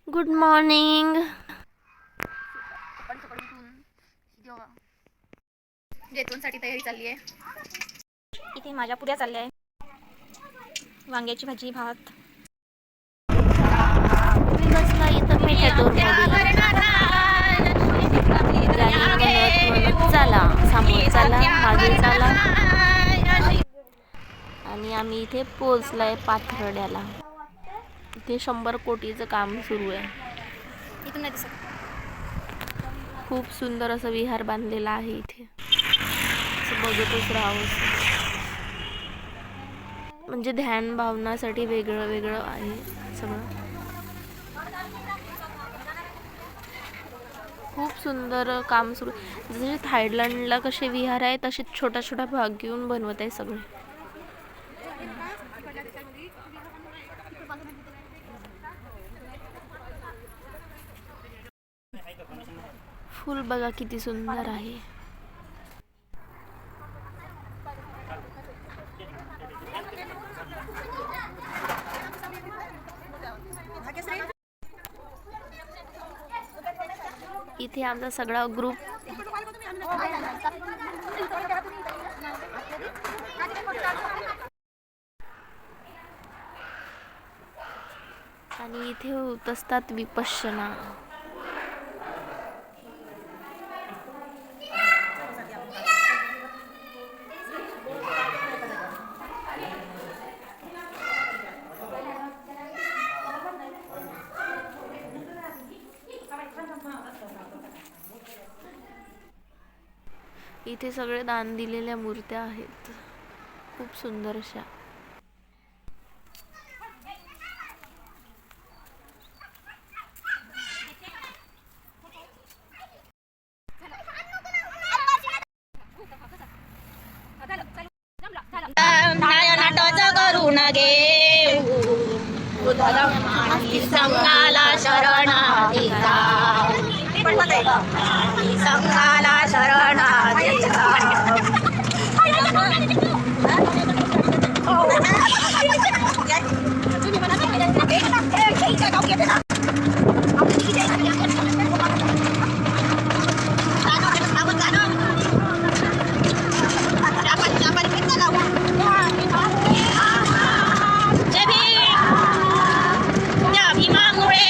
Good morning. जेवणासाठी तयारी चालली आहे. इथे माझ्या पुऱ्या चालल्या आहे. वांग्याची भाजी, भात. मी बसला इथं मेट्रोमध्ये. चला समोर चला, मागे चला. आणि आम्ही इथे पोहोचलाय पाथर्ड्याला. इथे 100 कोटीचं काम सुरू आहे. इथून नाही दिसत. खूप सुंदर असं विहार बांधलेला आहे इथे. बघतच राहावं. म्हणजे ध्यान भावनासाठी वेगळं वेगळं आहे सगळं. खूप सुंदर काम सुरू. जसे थायलंडला कसे विहार आहे तसे छोटा छोटा भाग घेऊन बनवत आहे सगळे. फुल बघा किती सुंदर आहे. इथे आमचा सगळा ग्रुप आणि इथे होत असतात विपश्यना. इथे सगळे दान दिलेल्या मूर्त्या आहेत, खूप सुंदर अशा. करून गे संगाला शरणाधिका, संगाला शरणाधिका. भीमामुळे